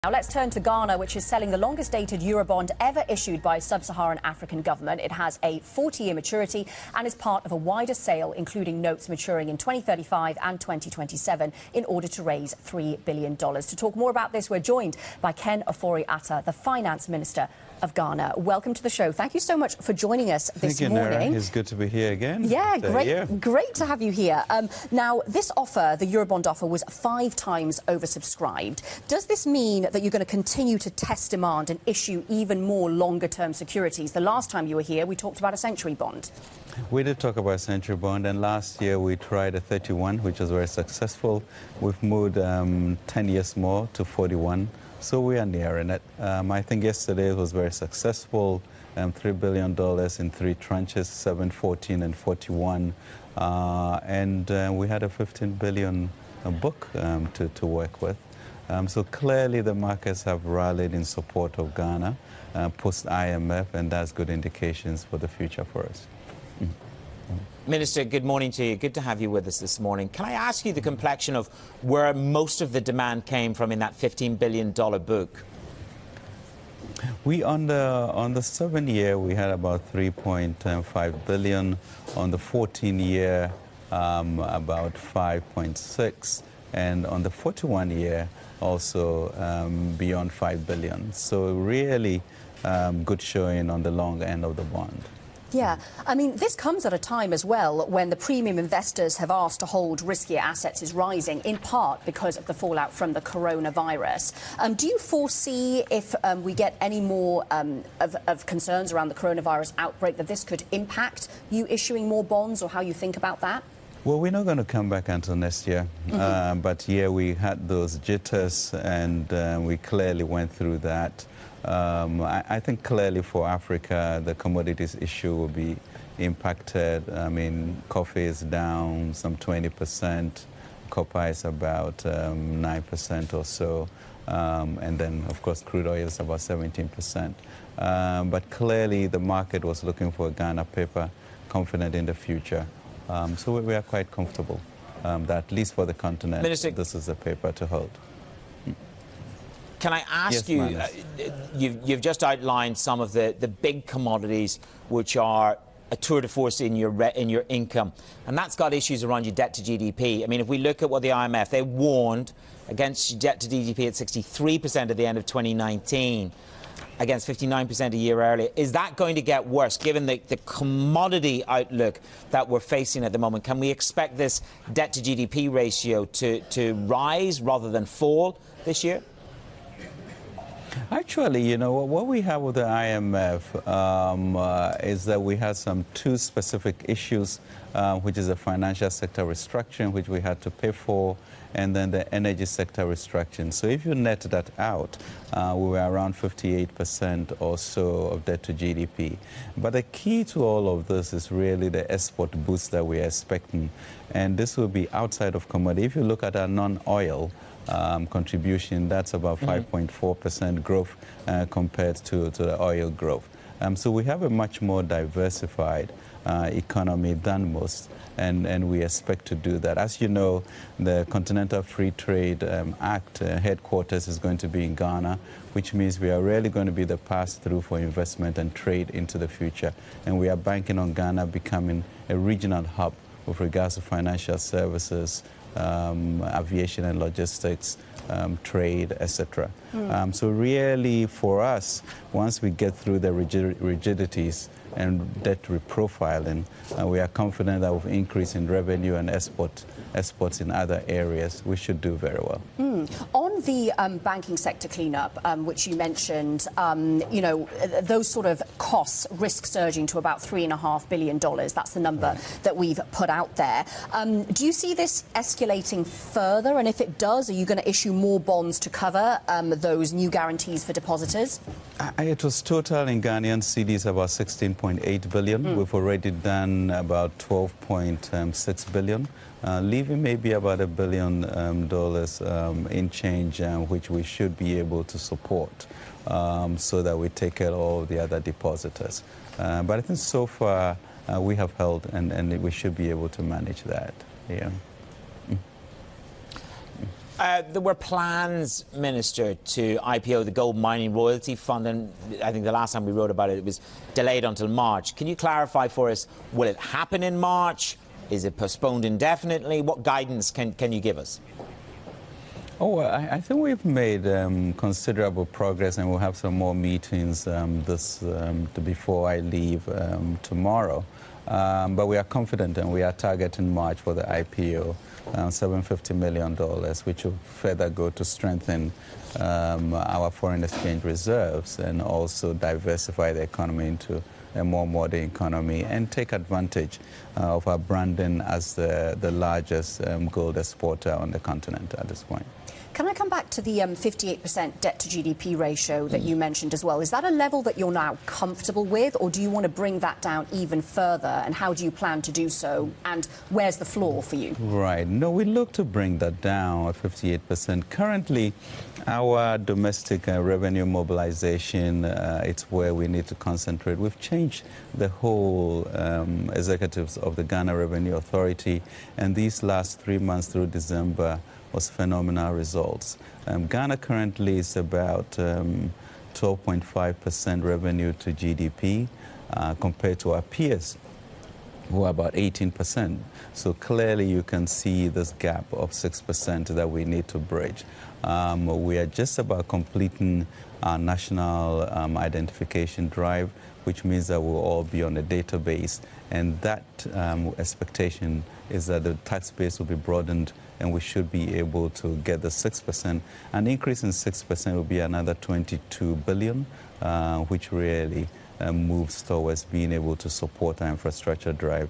Now let's turn to Ghana, which is selling the longest-dated Eurobond ever issued by a sub-Saharan African government. It has a 40-year maturity and is part of a wider sale, including notes maturing in 2035 and 2027, in order to raise $3 billion. To talk more about this, we're joined by Ken Ofori-Atta, the Finance Minister of Ghana. Welcome to the show. Thank you so much for joining us this morning. Nara. It's good to be here again. Yeah, great to have you here. Now, this offer, the Eurobond offer, was 5 times oversubscribed. Does this mean that you're going to continue to test demand and issue even more longer-term securities? The last time you were here, we talked about a century bond. We did talk about a century bond, and last year we tried a 31, which was very successful. We've moved 10 years more to 41. So we are nearing it. I think yesterday it was very successful, $3 billion in 3 tranches, 7, 14 and 41. And we had a 15 billion book to work with. So clearly the markets have rallied in support of Ghana post-IMF, and that's good indications for the future for us. Minister, good morning to you. Good to have you with us this morning. Can I ask you the complexion of where most of the demand came from in that $15 billion book? We on the 7-year we had about 3.5 billion. On the 14-year, about 5.6, and on the 41-year also beyond 5 billion. So really good showing on the long end of the bond. Yeah, I mean, this comes at a time as well when the premium investors have asked to hold riskier assets is rising, in part because of the fallout from the coronavirus. Do you foresee, if we get any more of concerns around the coronavirus outbreak, that this could impact you issuing more bonds, or how you think about that? Well, we're not going to come back until next year. But yeah, we had those jitters, and we clearly went through that. I think clearly for Africa, the commodities issue will be impacted. I mean, coffee is down some 20%, copper is about 9% or so, and then, of course, crude oil is about 17%. But clearly, the market was looking for Ghana paper, confident in the future. So we are quite comfortable that, at least for the continent, Minister, this is the paper to hold. Can I ask you, you've just outlined some of the big commodities which are a tour de force in your income, and that's got issues around your debt to GDP. I mean, if we look at what the IMF, they warned against debt to GDP at 63% at the end of 2019, against 59% a year earlier. Is that going to get worse, given the commodity outlook that we're facing at the moment? Can we expect this debt to GDP ratio to rise rather than fall this year? Actually, you know, what we have with the IMF is that we had 2 specific issues, which is the financial sector restructuring, which we had to pay for, and then the energy sector restructuring. So if you net that out, we were around 58% or so of debt to GDP. But the key to all of this is really the export boost that we are expecting. And this will be outside of commodity. If you look at our non-oil contribution, that's about 5.4% growth compared to the oil growth. So we have a much more diversified economy than most, and we expect to do that. As you know, the Continental Free Trade Act headquarters is going to be in Ghana, which means we are really going to be the pass-through for investment and trade into the future. And we are banking on Ghana becoming a regional hub with regards to financial services, aviation and logistics, trade, etc. So really, for us, once we get through the rigidities and debt reprofiling, we are confident that with increase in revenue and exports in other areas, we should do very well. On the banking sector cleanup, which you mentioned, you know, those sort of costs risk surging to about $3.5 billion. That's the number that we've put out there. Do you see this escalating further? And if it does, are you going to issue more bonds to cover those new guarantees for depositors? It was total in Ghanaian cedis about 16.8 billion. We've already done about 12.6 billion, leaving maybe about $1 billion in change, which we should be able to support so that we take care of all the other depositors. But I think so far we have held, and we should be able to manage that. Yeah. There were plans, Minister, to IPO the Gold Mining Royalty Fund, and I think the last time we wrote about it, it was delayed until March. Can you clarify for us, will it happen in March? Is it postponed indefinitely? What guidance can you give us? Oh, I think we've made considerable progress, and we'll have some more meetings before I leave tomorrow. But we are confident, and we are targeting March for the IPO, $750 million, which will further go to strengthen our foreign exchange reserves and also diversify the economy into a more modern economy and take advantage of our branding as the largest gold exporter on the continent at this point. Can I come back to the 58% debt to GDP ratio that you mentioned as well? Is that a level that you're now comfortable with, or do you want to bring that down even further? And how do you plan to do so? And where's the floor for you? Right. No, we look to bring that down at 58%. Currently, our domestic revenue mobilization, it's where we need to concentrate. We've changed the whole executives of the Ghana Revenue Authority, and these last 3 months through December was phenomenal results. Ghana currently is about 12.5% revenue to GDP compared to our peers, who are about 18%. So clearly you can see this gap of 6% that we need to bridge. We are just about completing our national identification drive, which means that we'll all be on a database, and that expectation is that the tax base will be broadened and we should be able to get the 6%. An increase in 6% will be another 22 billion, which really moves towards being able to support our infrastructure drive.